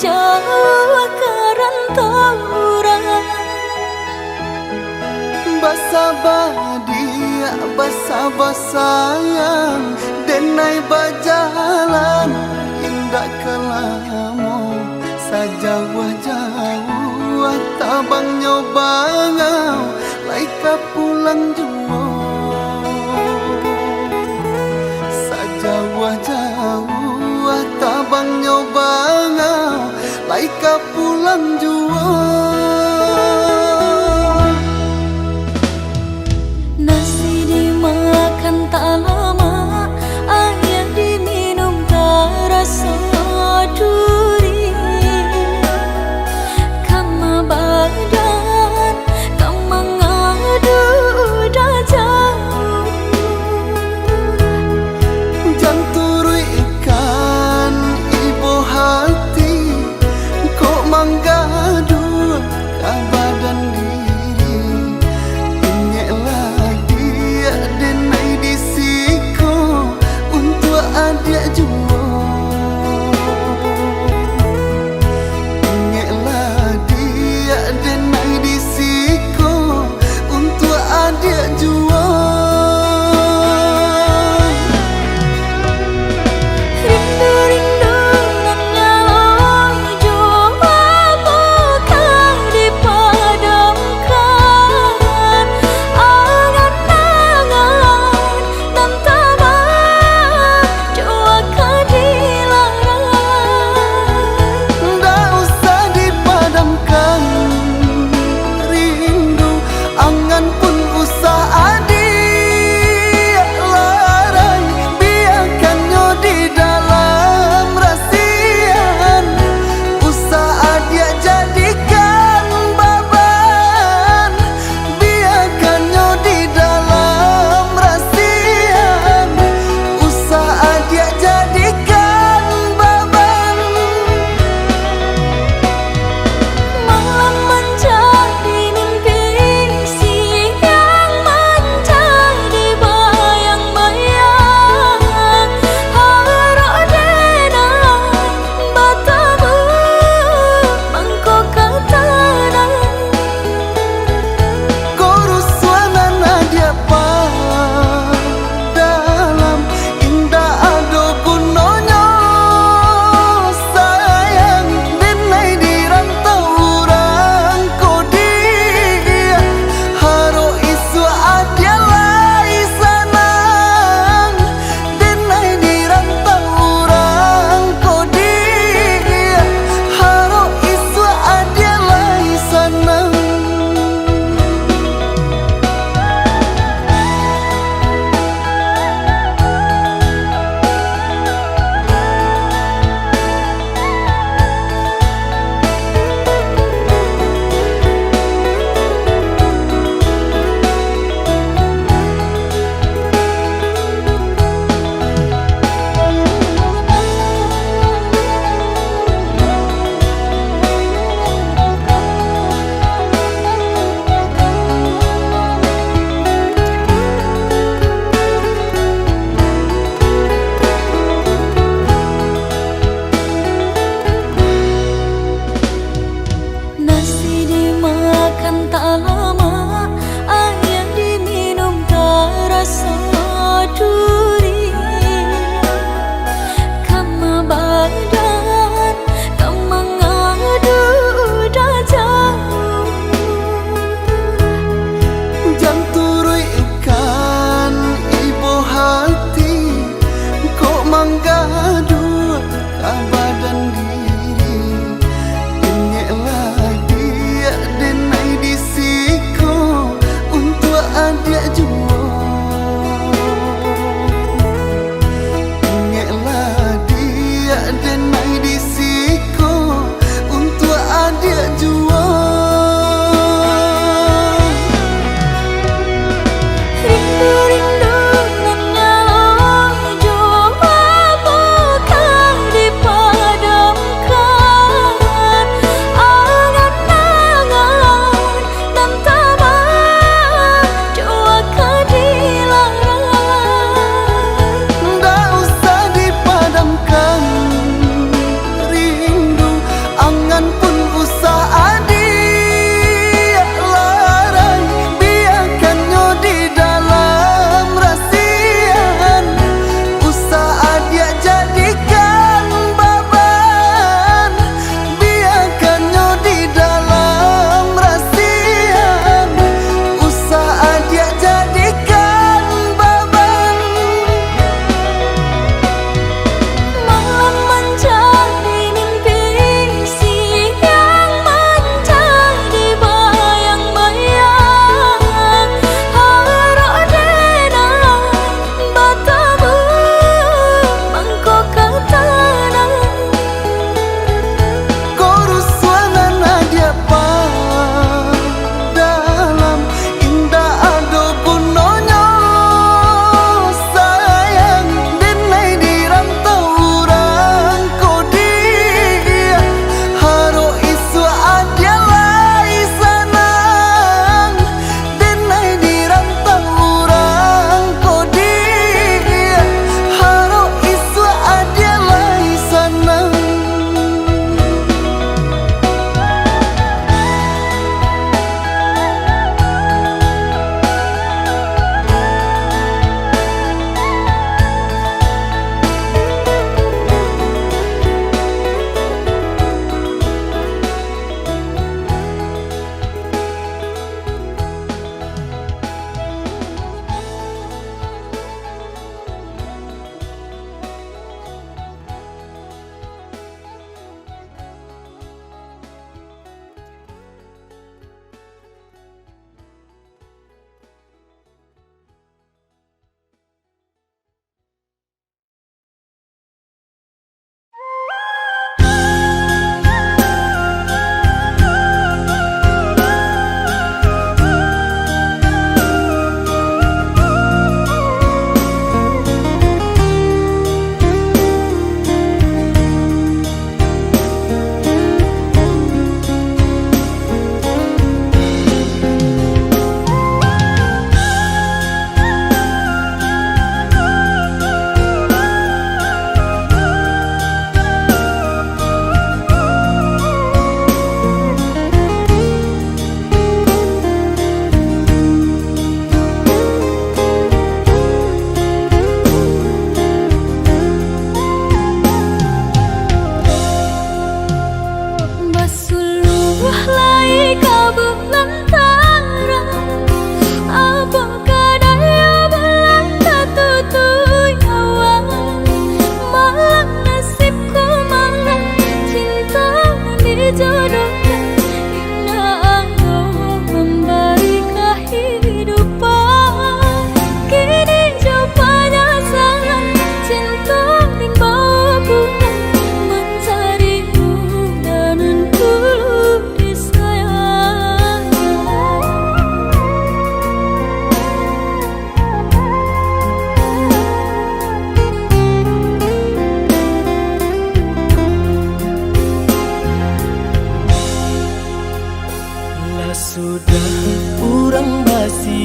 jauh kerantoran. Basabadia, basabasayang, denai bajalan, indah kelamu, sajauh-jauh, tabang nyobangau, laika pulang jua. Sajauh-jauh, tabang nyobangau, laika pulang jua. Nasi dimakan tak lama, air diminum tak rasa duri. Kama badan, kama ngadu dah jauh. Janturu ikan ibu hati, kok manggadu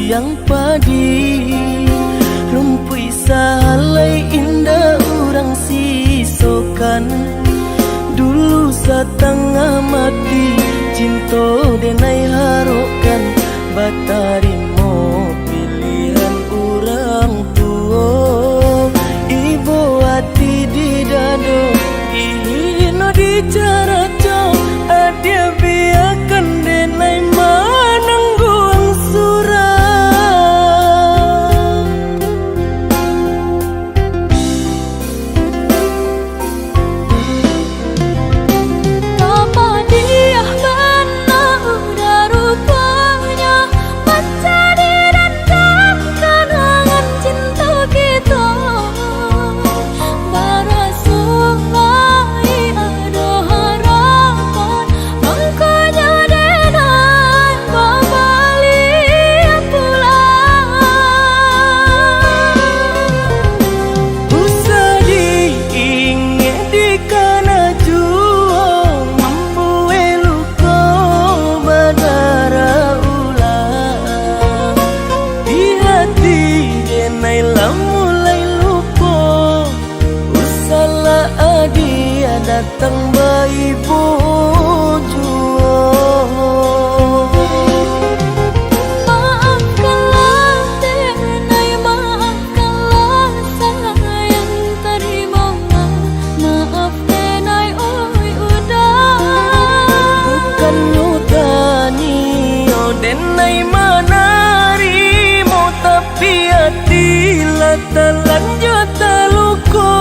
siang padi rumpui salai indah urang sisokan dulu setengah mati cinta denai harokan batari mo pilihan urang tua ibu hati di dado ino di cara jauh adia biarkan denai manangguang surah Apa dia benar udah rupanya menjadi dendam kenangan cinta kita Barasulai ada harapan Angkanya denai babali pulang usah diingat di kana juang membuai luka badara ulang di hati denai lah mulai lupa usahlah adia datang bayi juang Maafkanlah denai maafkanlah sayang terimalah maaf denai oi udah bukan nyutani oh denai manarimo tapi hati lah terlanjut terluka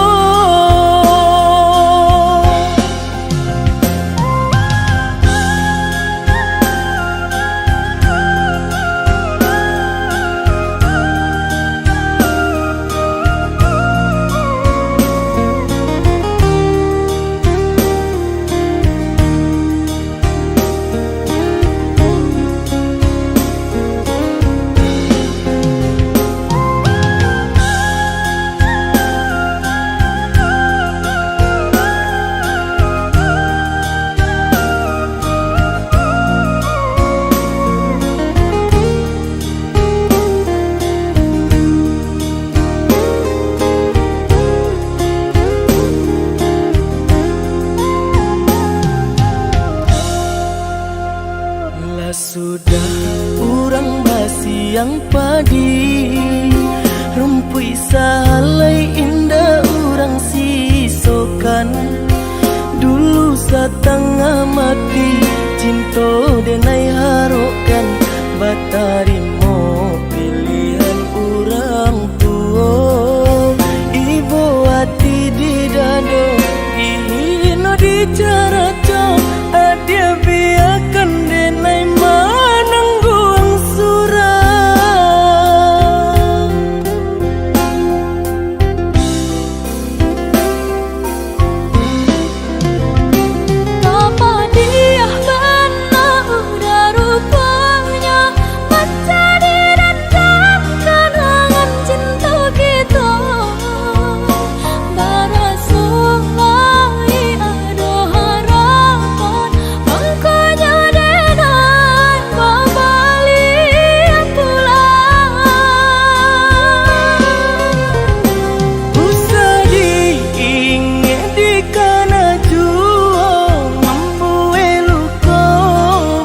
Lah sudah urang basiang padi rumpui salai indah urang sisokan dulu setengah mati cinta denai harokan batari mo pilihan urang tua ibu hati di dado ino di cara jauh adia biarkan denai manangguang surah Apa dia benar udah rupanya menjadi dendam kenangan cinta kita Barasulai ada harapan Angkanya denai babali pulang usah diingat di kana juang membuai luka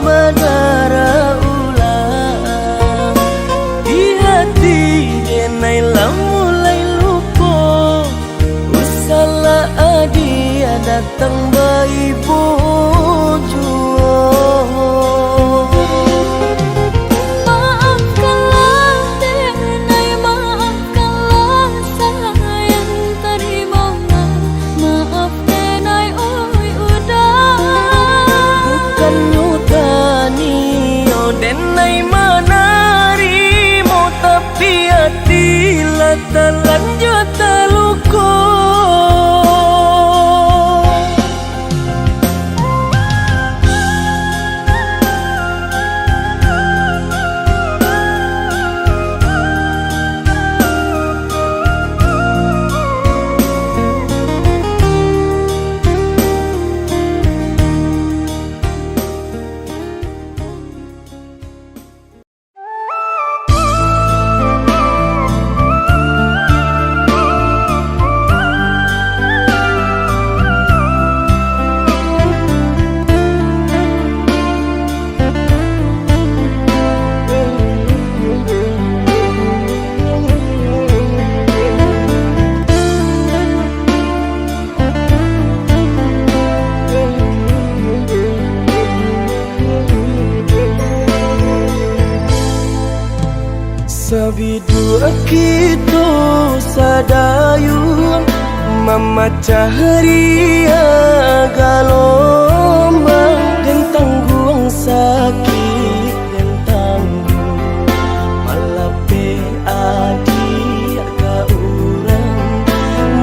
badara ulang di hati denai lah mulai lupa usahlah adia datang bayi juang Maafkanlah denai maafkanlah sayang terimalah maaf denai oi udah bukan nyutani oh denai manarimo tapi hati lah terlanjut terluka Sabidu kita sadayun memecah ria gelombang dan tanggung sakit dan tanggung malape adik ka urang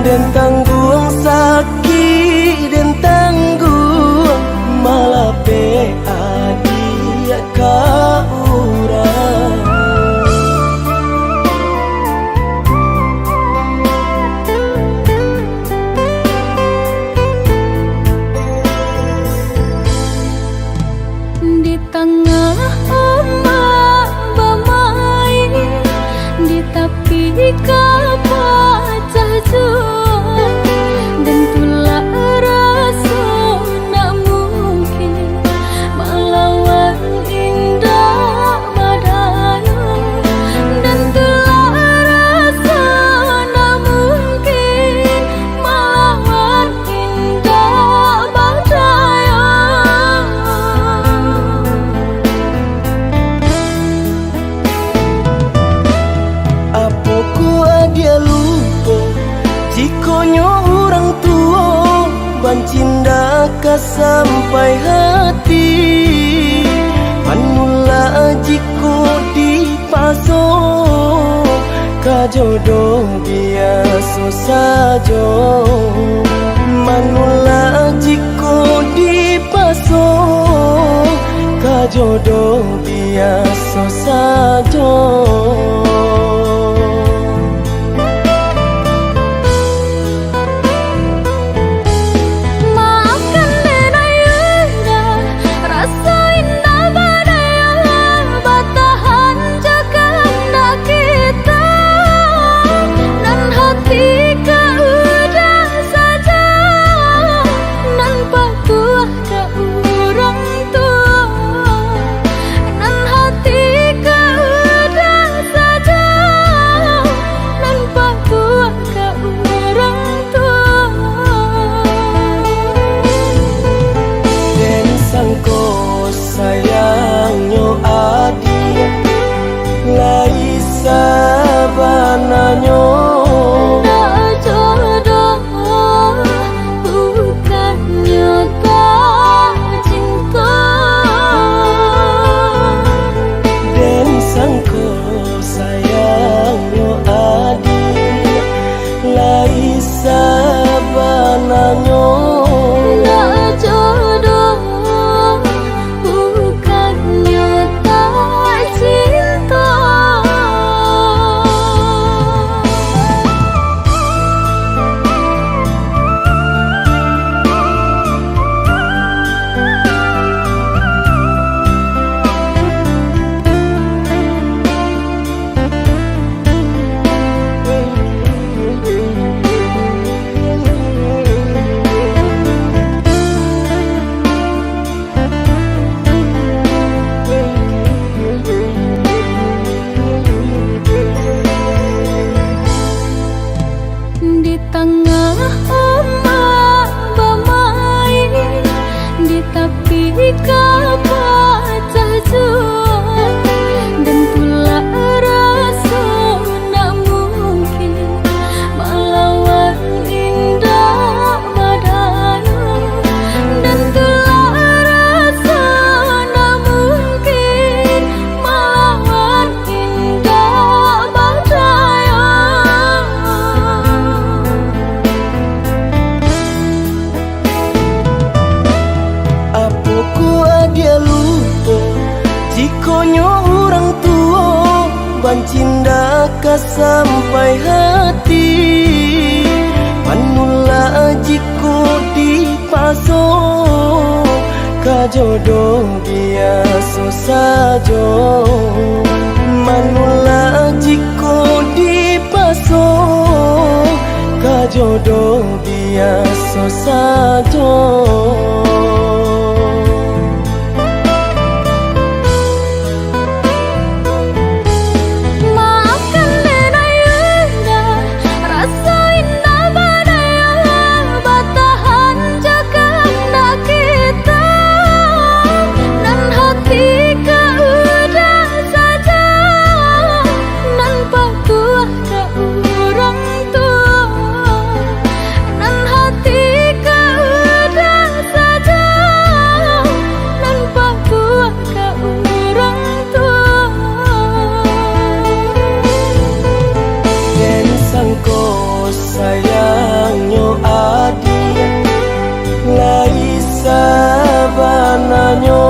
dan tanggung sakit dan tanggung malape adik ka urang. Di tengah ombak bermain, di tepi kapal jual, dan tulah rasa nak mungkin melawan indah badai, dan tulah rasa nak mungkin melawan indah badai. Dia lupa jikonyo orang tua bancinda ka sampai hati manula jiko di paso ka jodoh biasa saja manula jiko di paso ka jodoh biasa saja. Sayangnya adik lai sabananya Nak jodoh bukannya tak cinta, dan sangko sayangnya adik lai sabananya. nak jodoh bukannya tak cinta. Di tengah ombak bermain, di tepi kapal jual, dan pula rasa nak mungkin melawan indah badai, dan tulah rasa nak mungkin melawan indah badai. Dia lupa jikonyo orang tua bancinda ka sampai hati manula jiko di paso ka jodoh biasa saja manula jiko di paso ka jodoh biasa saja. sayangnya adik lai sabananyo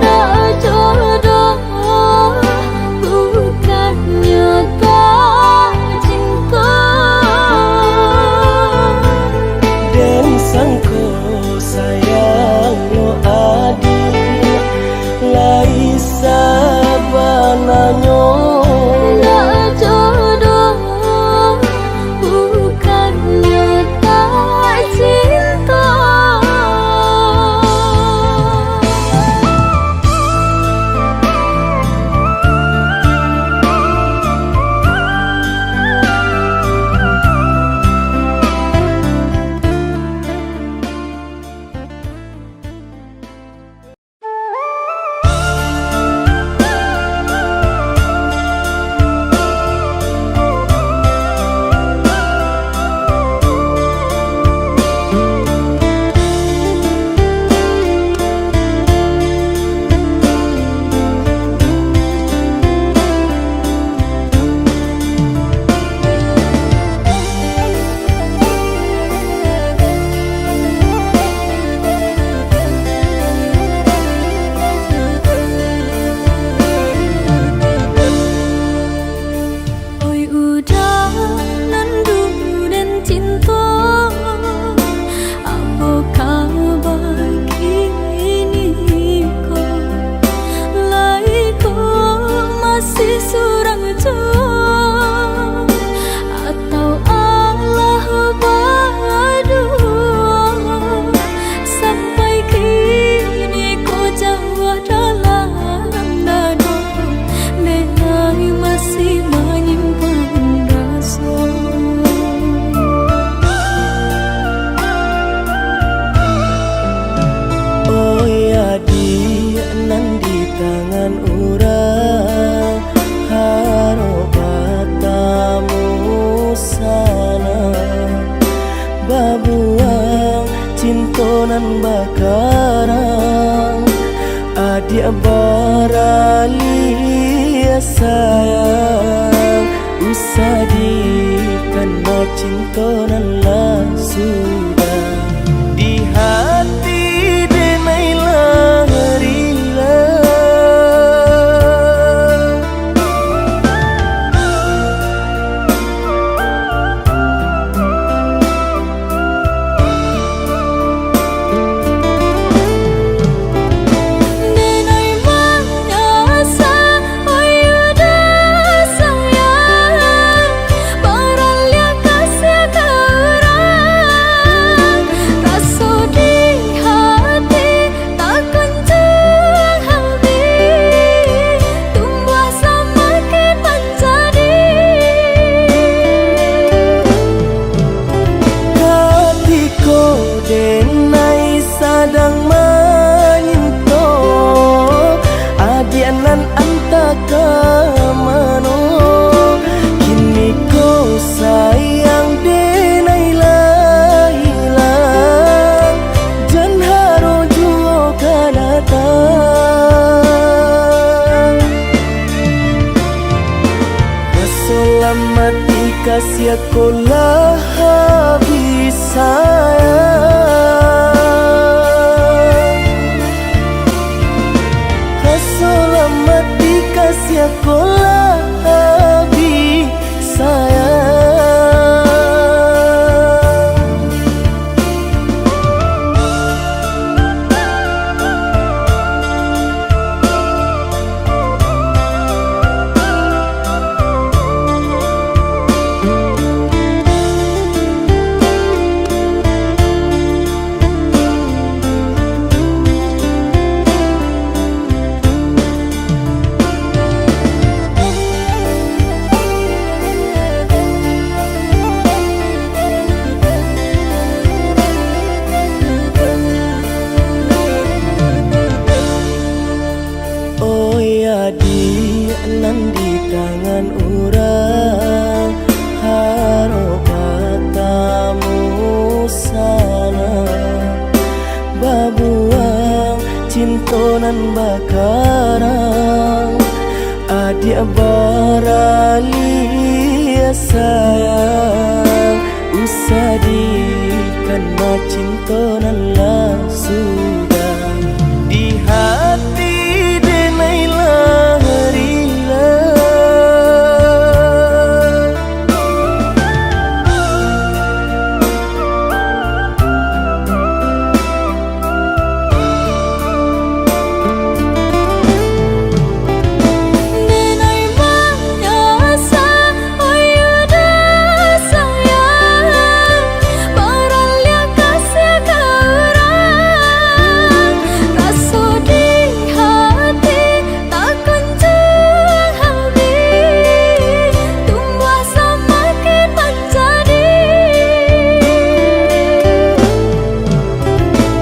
Tak jodoh bukannya tak cinta dan sangko sayangnya adik lai sabananyo Tak jodoh bukannya tak cinta. Ôi udah nandu dan cinta, apa kabar kini kau? Lai kau masih surang jauh atau Allah berdua? Sampai kini kau jauh dalam dada, belai masih menyimpan rasa. oh ya dia nan di tangan urang harobatamu sana babuang cintonan bakarang adik barali sayang usadi karena cintonan lah sudah di hati denailah rila Denai manyasa, oi udah sayang, baralia kasih ke orang. Rasa di hati tak kunjung habis, tumbuh semakin menjadi. Hatiku denai sadang menyinto adianan antaka mano kini kau sayang denai lah hilang dan haro juo kanatang keselamati kasih aku lah habis sayang keselamati kasih aku lah habis sayang oh ya dia nan di tangan urang harobatamu sana babuang cintonan bakarang adik barali sayang sedih karena cinta nan lah sudah di hati denai lahirilah. Denai menyasa oyuda sayang Baralia kasih ke orang Rasa di hati tak kunjung habis Tumbuh semakin menjadi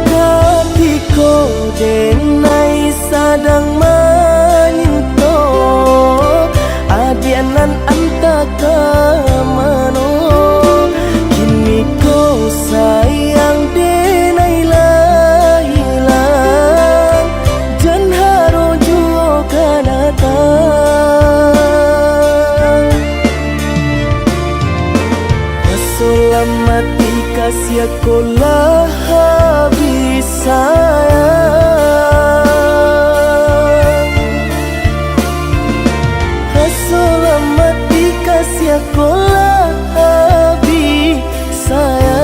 Ketika denai sadang menyinto adianan anta ke mano kini kau sayang denai lah hilang jan haro juo kanatang Selamat kasih aku lah habis sayang Selamat kasih aku lah habis sayang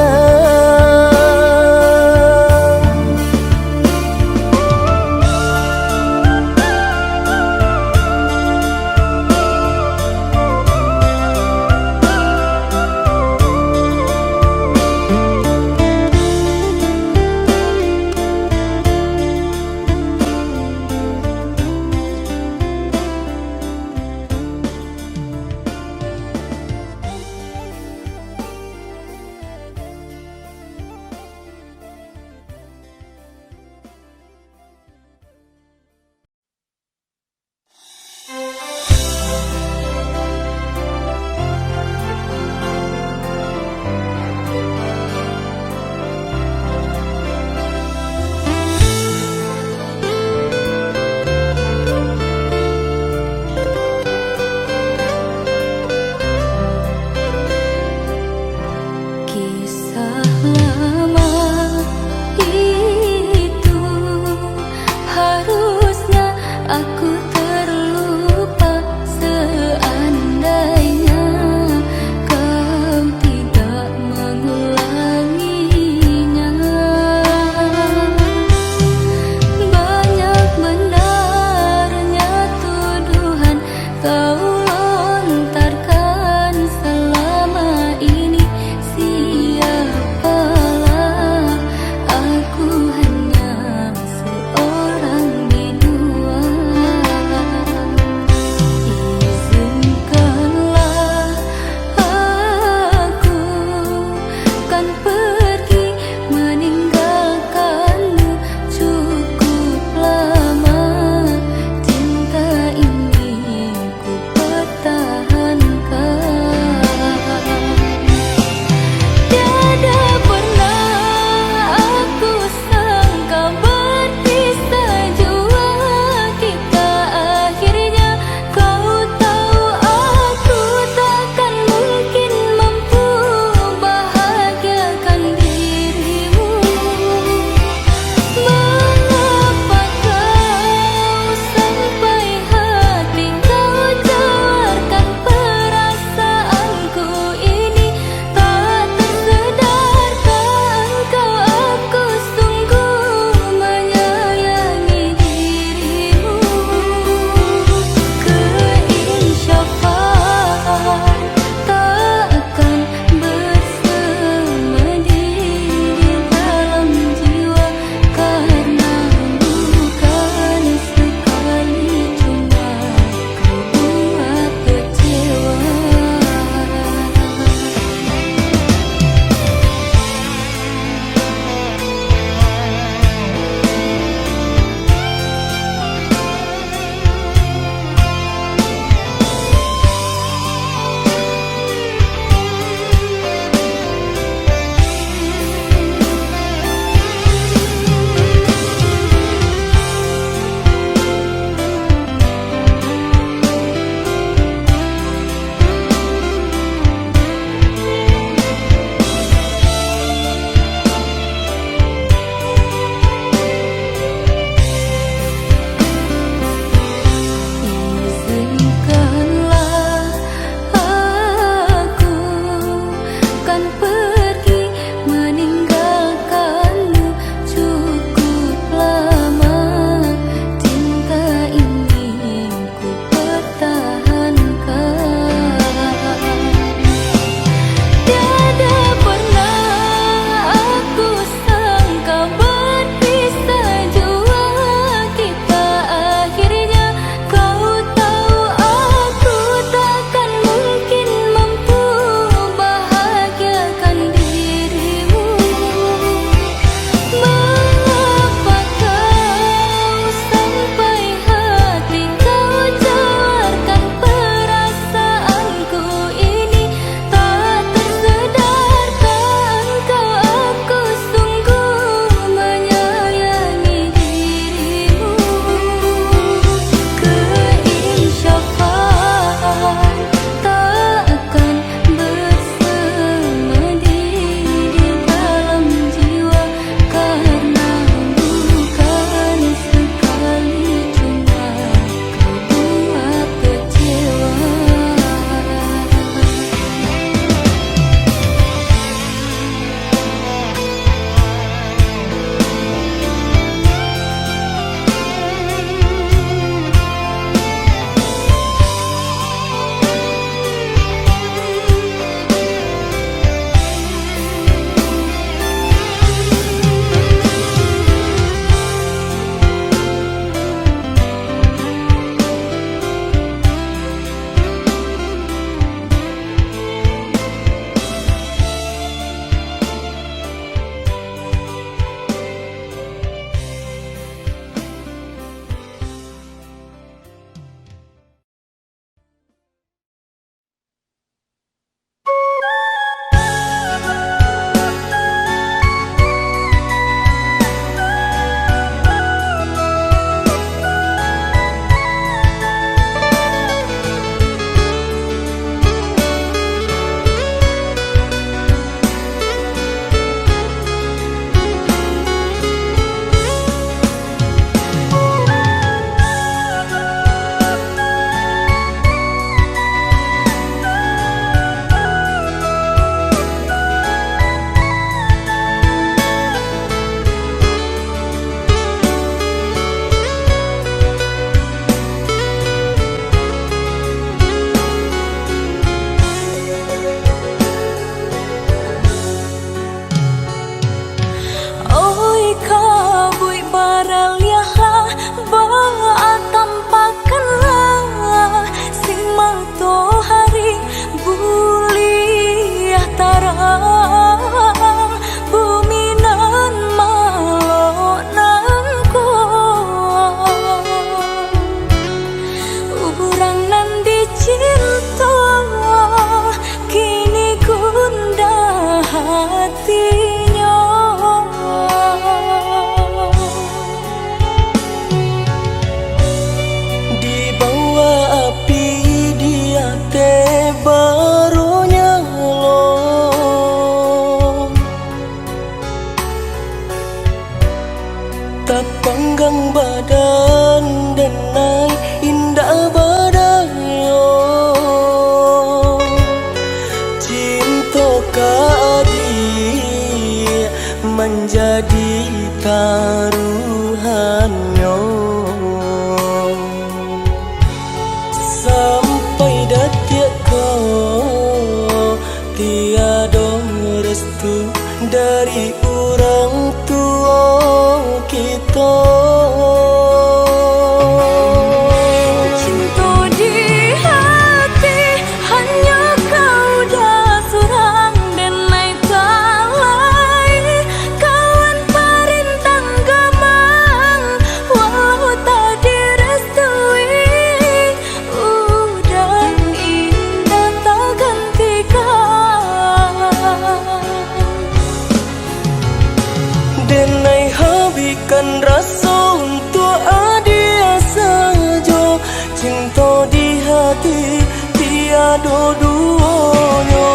tiada duanya.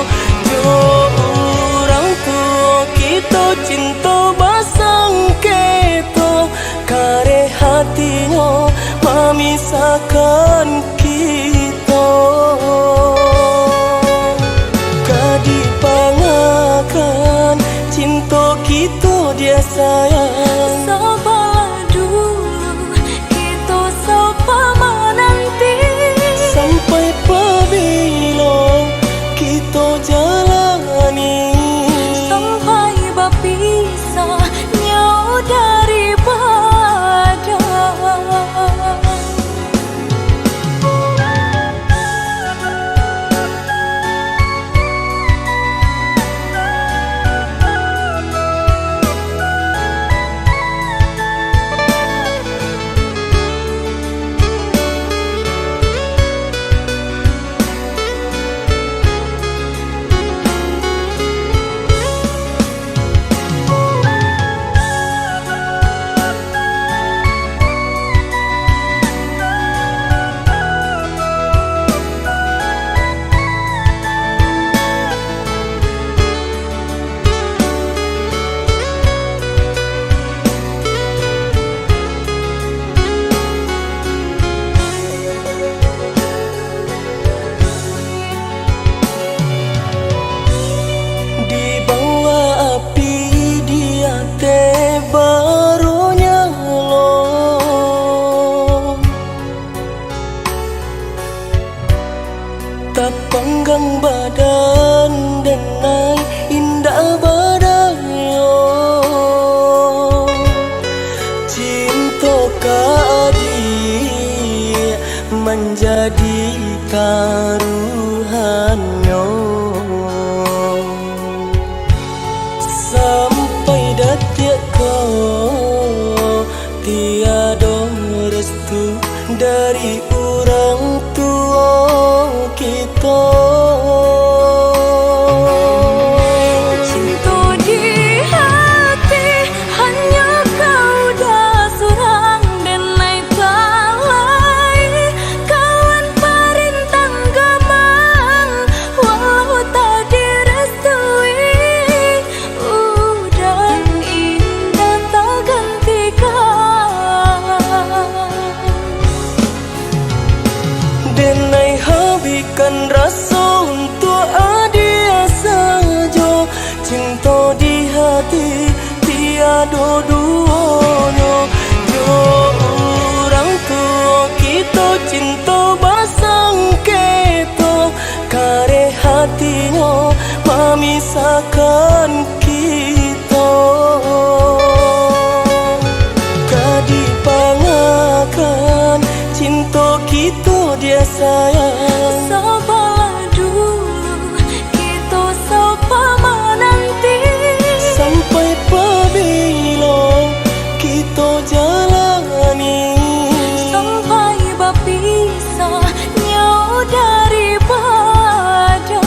Jo orang tua kita cinta basang keto, kare hatinya memisahkan kita. Kadipangakan cinta kita dia sayang. Sabarlah dulu, kita sapa menanti. Sampai pabila kita jalani, Sampai berpisah nyawa daripada. di bawah api dia baru nyala. Tak panggang badan denai indah badaya. Cinta kadi menjadi taruhannya. Sampai detik kau tiada restu dari orang tua kita. Cinta di hati hanya kau dah seorang dan naik balai. Kawan perintang gamang walau tak direstui. Udah indah tak gantikan. Denai habiskan rasa untuk adia saja. Cinta di hati tiada duanya. Jo orang tua kita cinta basang keto, kare hatinya memisahkan kita. Kadipangakan cinta kita dia sayang. Sabarlah dulu, kita sapa menanti. Sampai pabila kita jalani, Sampai berpisah nyawa daripada.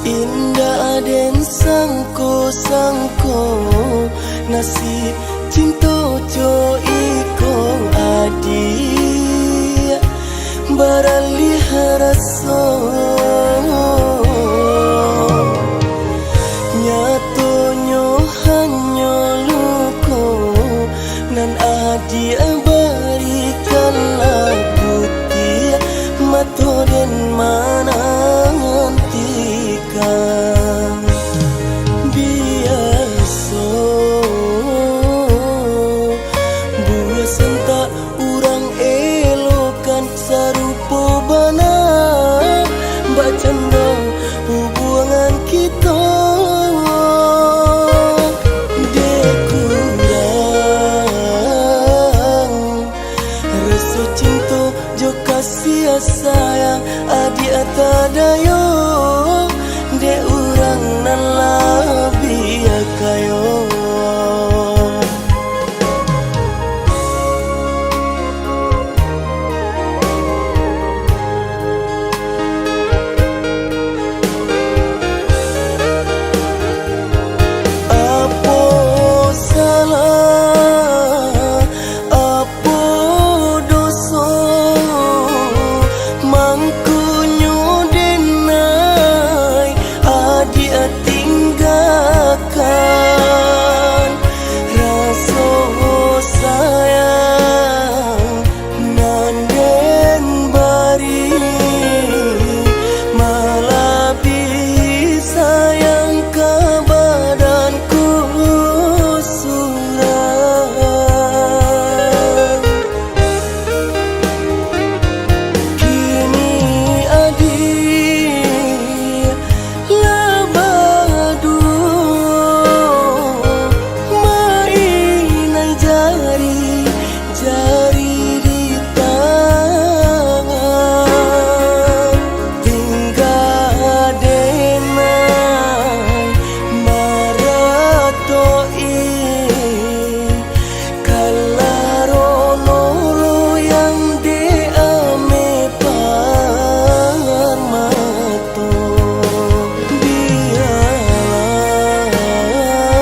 Indah den sangko-sangko nasib cinta jo iko adi baralih rasa nyatonyo hanya luko nan adi barikanlah putih mato den mana ngantikan biasa buasan tak urang elokan sarupo bana bacanda hubungan kita dekurang rasa cinta jo kasih sayang adi atadayo de urang nan labia kayo apo salah apo dosa mangkunyo denai adi tinggalkan rasa sayang nanden bari malabi sayang ke badanku surang kini adi labadu mainai jari di tangan tinggal denai maratoi kalarono yang de ame parmato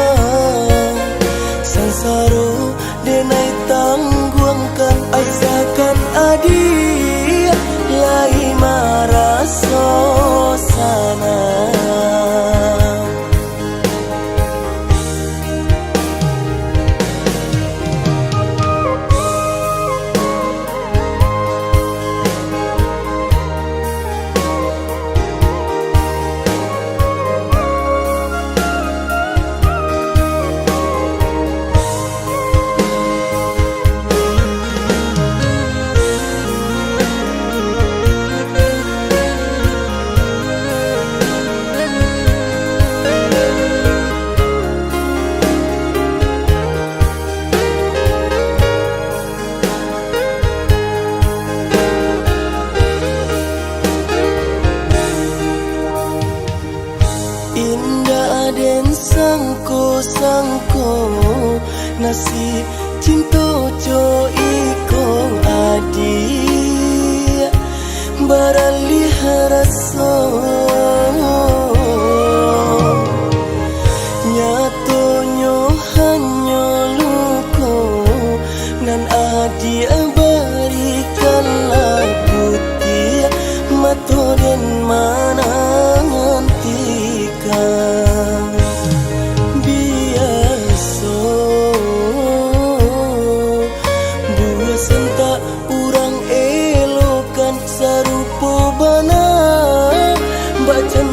biarlah sansaro denai tangguangkan asakan adi lai maraso sana indah den sangko-sangko nasib cinta jo iko adi baralih rasa nyatonyo hanya luko nan adi barikanlah putih mato den mana ngantikan biasa buasan tak urang elokan sarupo bana bacan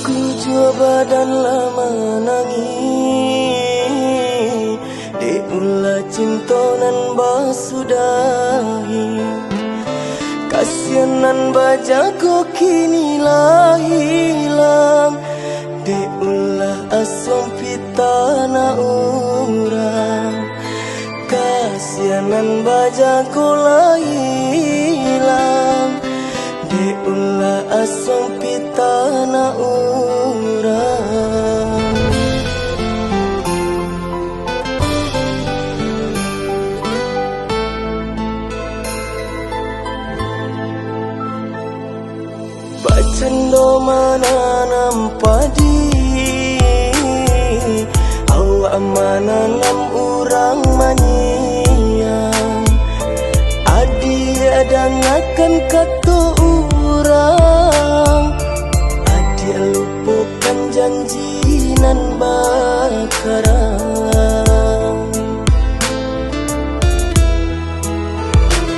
Saku jua badan lama nangi de ulah cinta nan basudahi kasianan bajago kini lah hilang de ulah asom pitana urang kasianan bajago lah hilang de ulah asom pitana urang. Bacando mananam padi awak mananam urang manyiang adi adang akan kata urang adi lupakan janji nan bakarang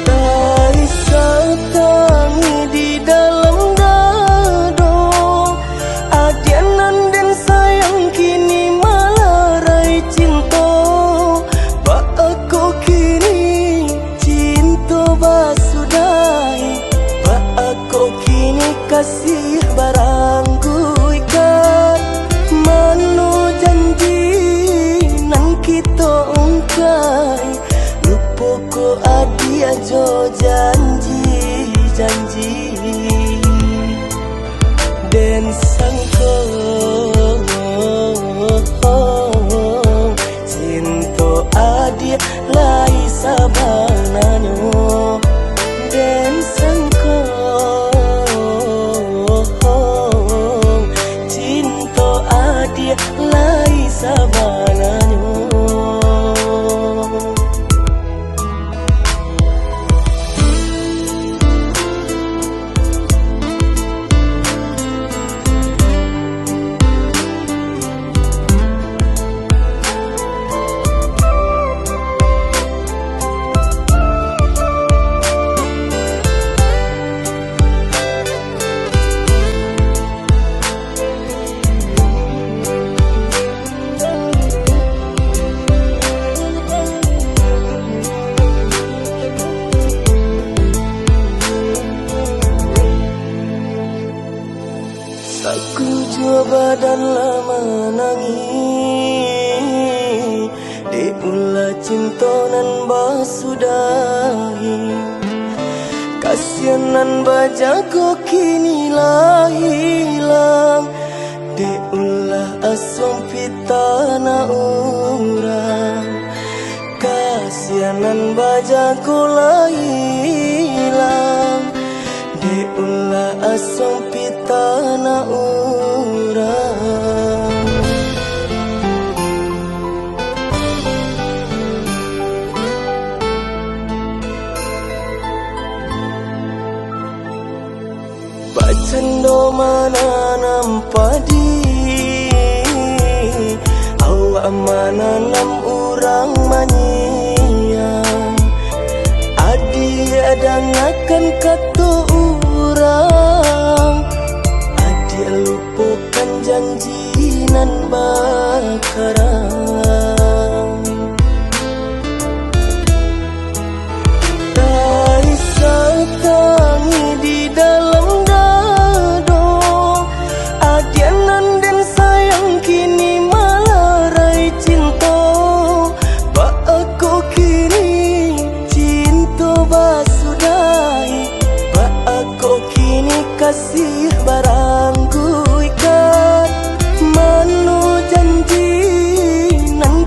dari satangi di dalam kasih barangku ikat mano janji nan kita ungkai lupa ko adi ajo janji dan sangko cinta adi lai sabananyo dan sangko lai sabananyo. Aku jua badan lama nangi de ulah cinta nan basudahi kasianan bajago kini lah hilang de ulah asom pitana urang kasianan bajago lah hilang de ulah asom pitana urang. Bacando mananam padi awak mananam urang manyiang adi adang akan kata urang adi lupakan janji nan bakarang dari satangi di dalam dado adianan dan sayang kini malarai cinta ba aku kini cinta basudahi ba aku kini kasih barangku ikat mano janji nan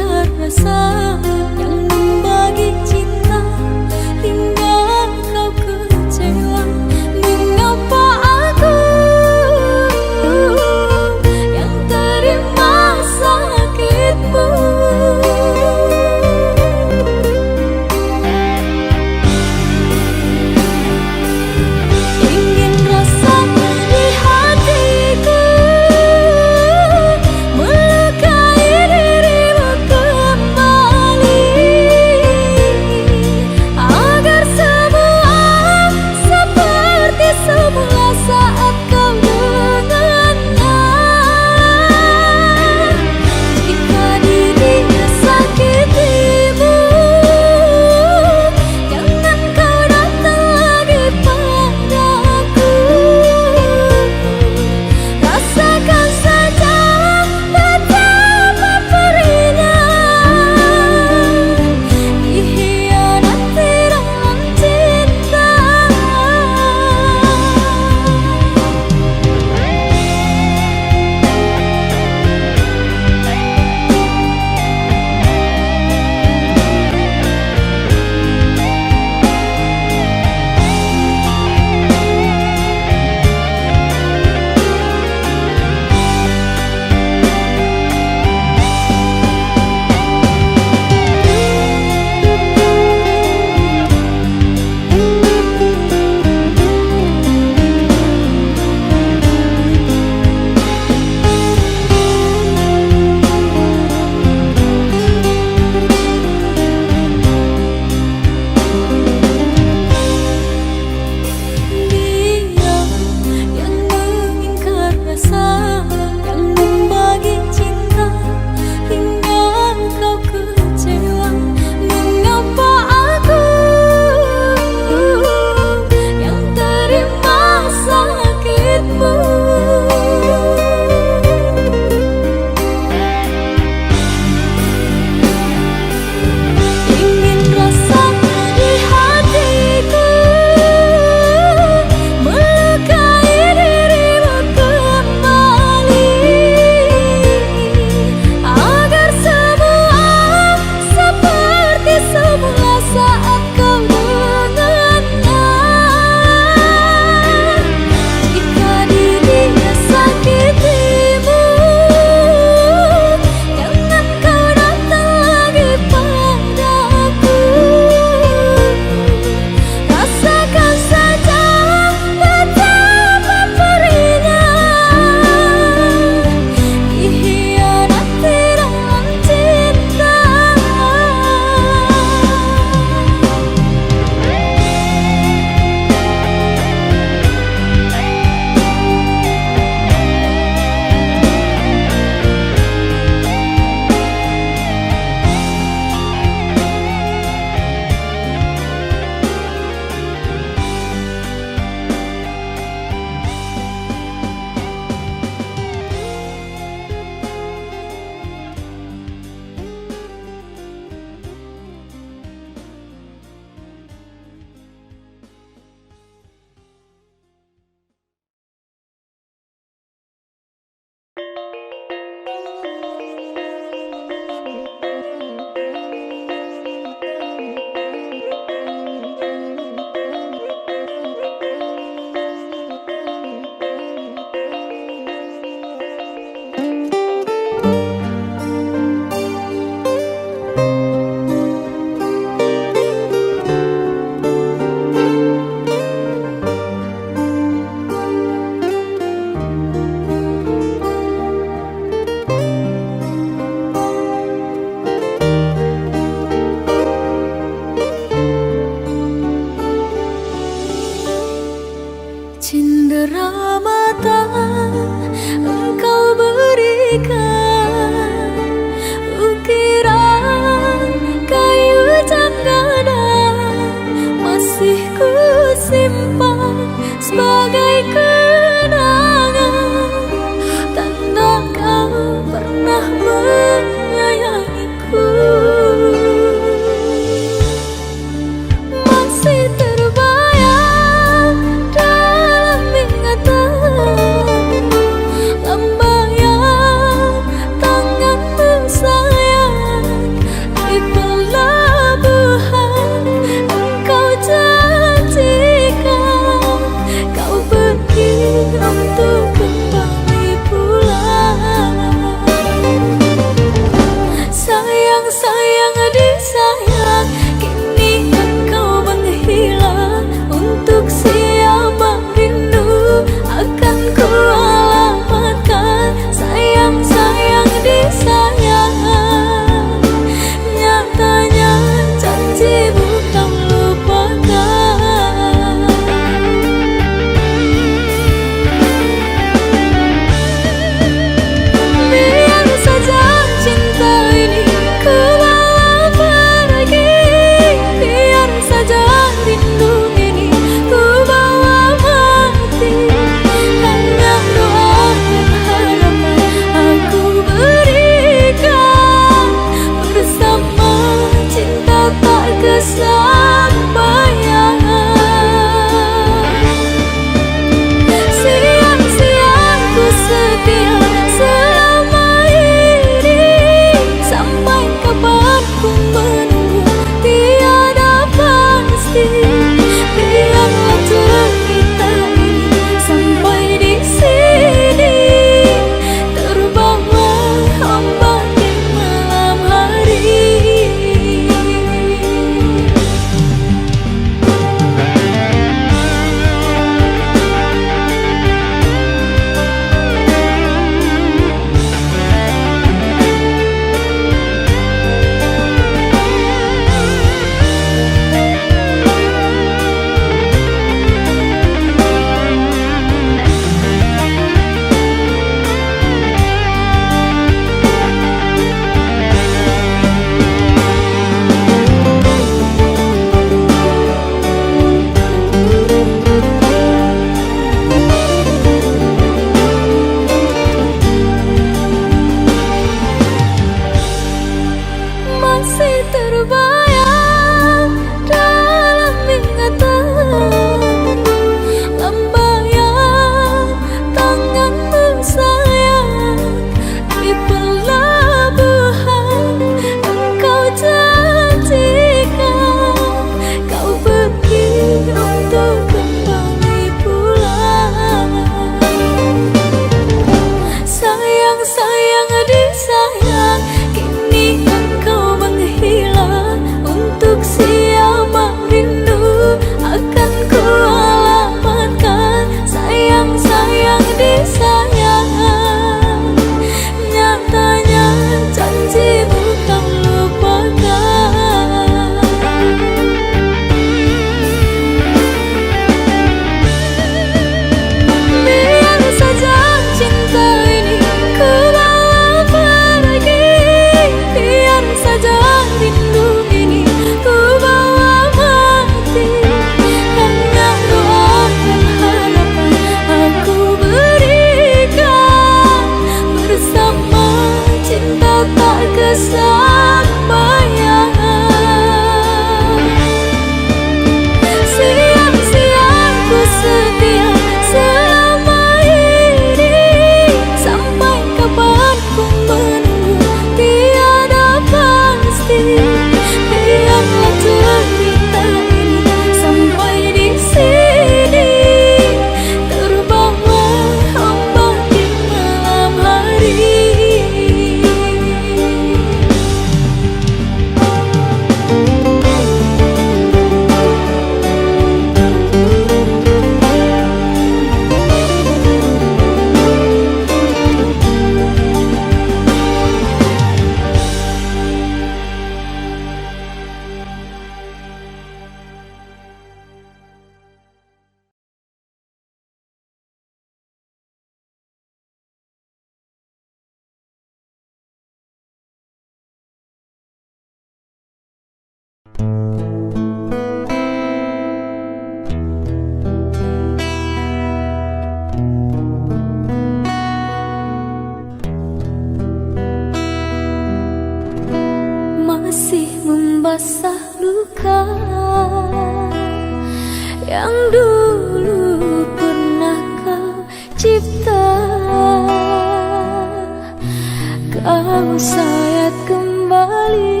sayat kembali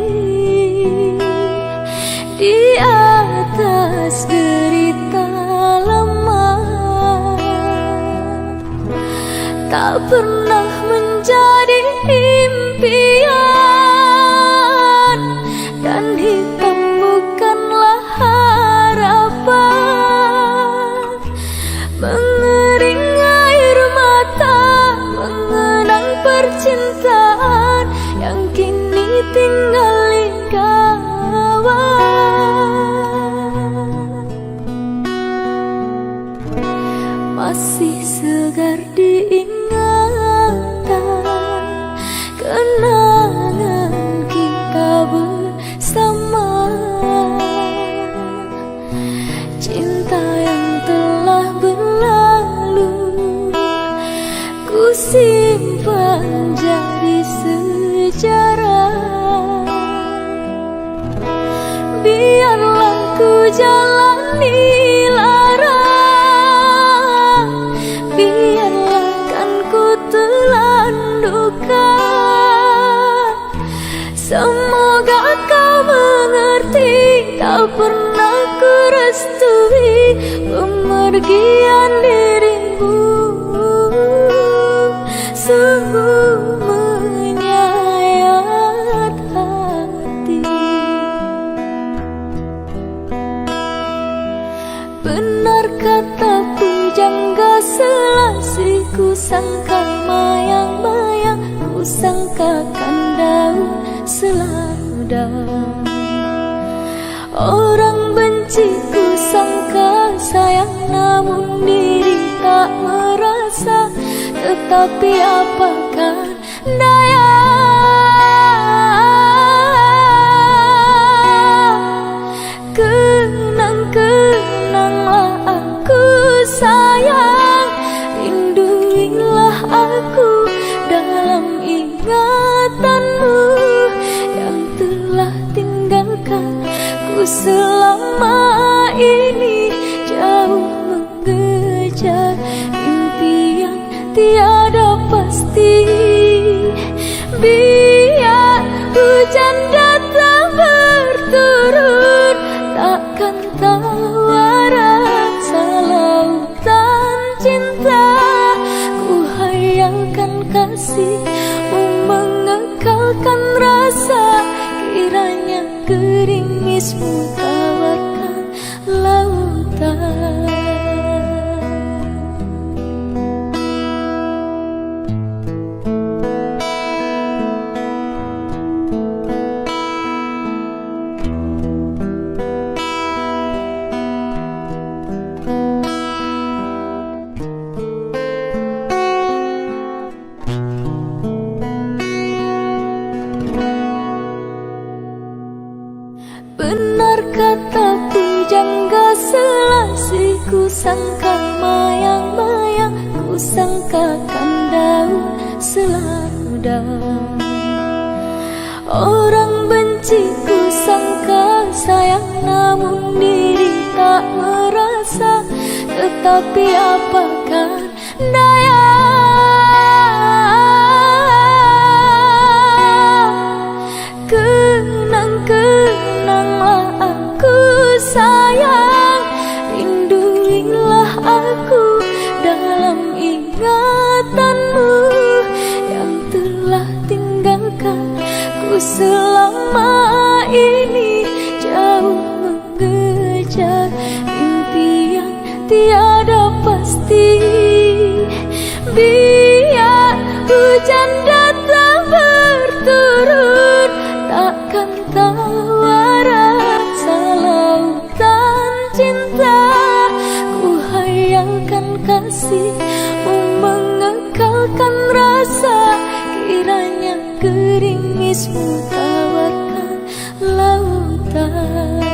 di atas derita lama. Tak pernah menjadi impian, dan hitam bukanlah harapan. Mengering air mata mengenang percintaan yang kini tinggal lingkawan. Masih segar diingatan kenangan kita bersama. Cinta yang telah berlalu ku simpan jadi sejarah. Biarlah ku jalani lara, biarlah kan ku telan duka. Semoga kau mengerti, tak pernah ku restui pemergian dirimu. Sungguh menyayat hati. Benar kata pujangga Selasih, ku sangka mayang-mayang, ku sangkakan daun selada. Orang benci ku sangka sayang, namun diri tak merasa. Tetapi apakah daya, kenang-kenanglah aku sayang. Rinduilah aku dalam ingatanmu yang telah tinggalkan ku selama ini. Jauh mengejar impian tiada pasti. Biar hujan datang berturun, takkan tahu arah lautan cinta. Ku hayalkan kasihmu mengekalkan rasa, kiranya gerimismu tawarkan lautan. Benar kata pujangga Selasih, ku sangka mayang-mayang, ku sangkakan daun selada. Orang benci ku sangka sayang, namun diri tak merasa. Tetapi apakah daya, kenang-kenanglah aku sayang. Rinduilah aku dalam ingatanmu yang telah tinggalkan ku selama ini. Jauh mengejar impian tiada pasti. Biar hujan datang berturun, takkan tahu arah lautan cinta. Ku hayalkan kasihmu mengekalkan rasa, kiranya gerimismu tawarkan lautan.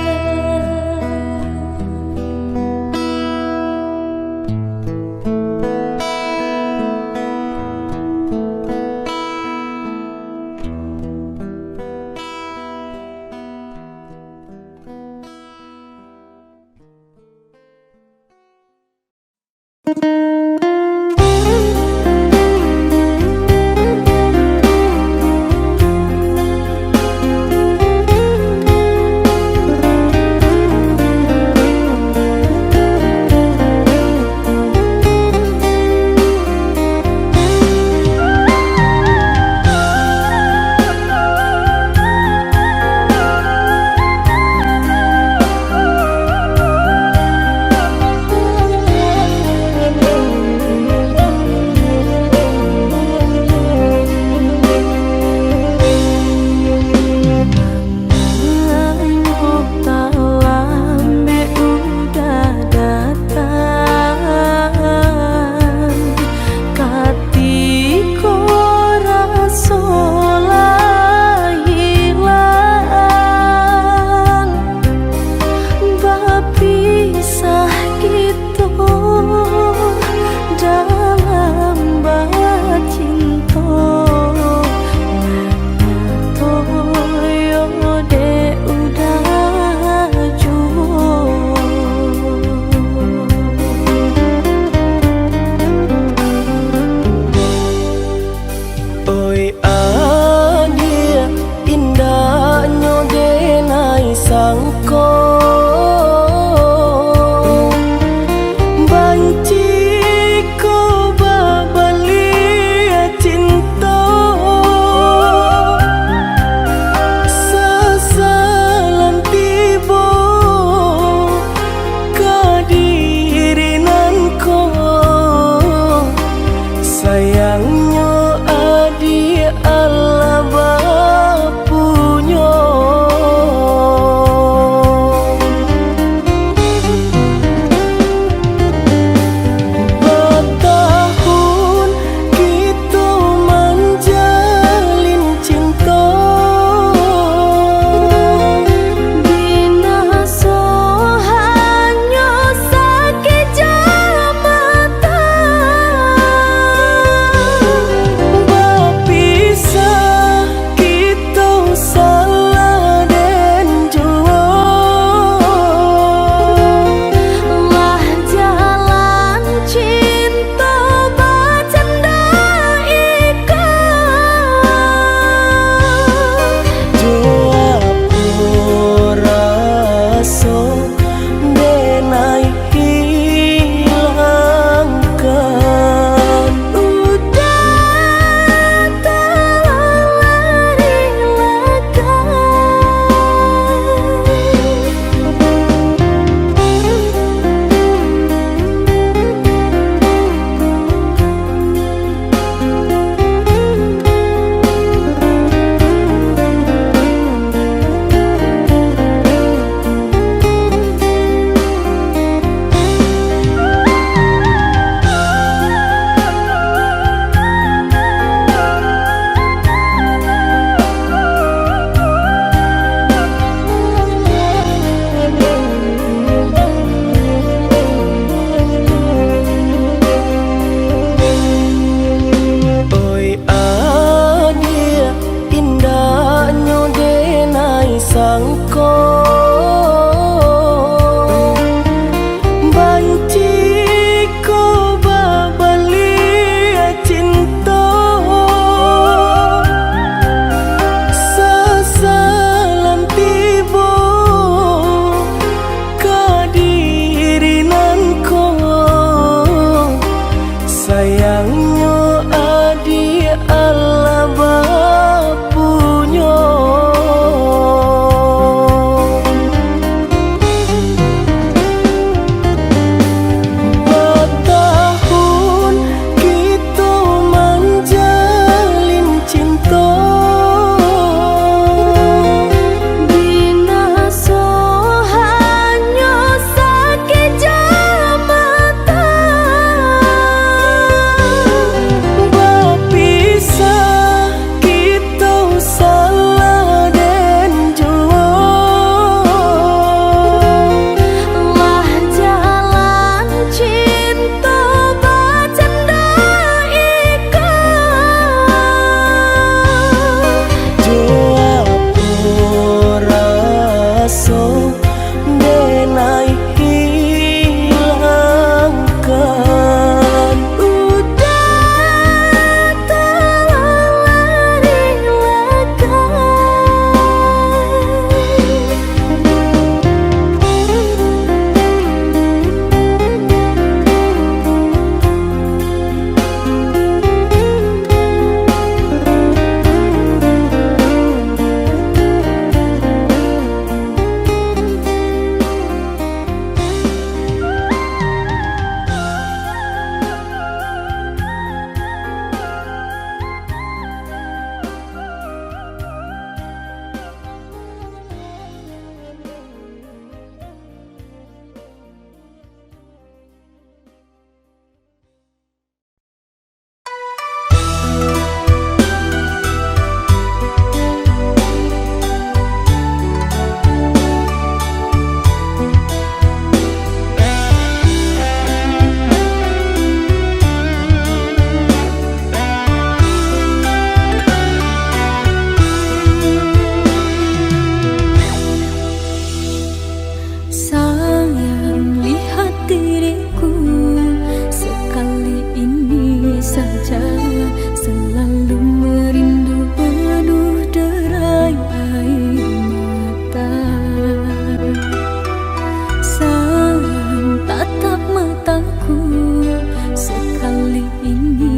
ingin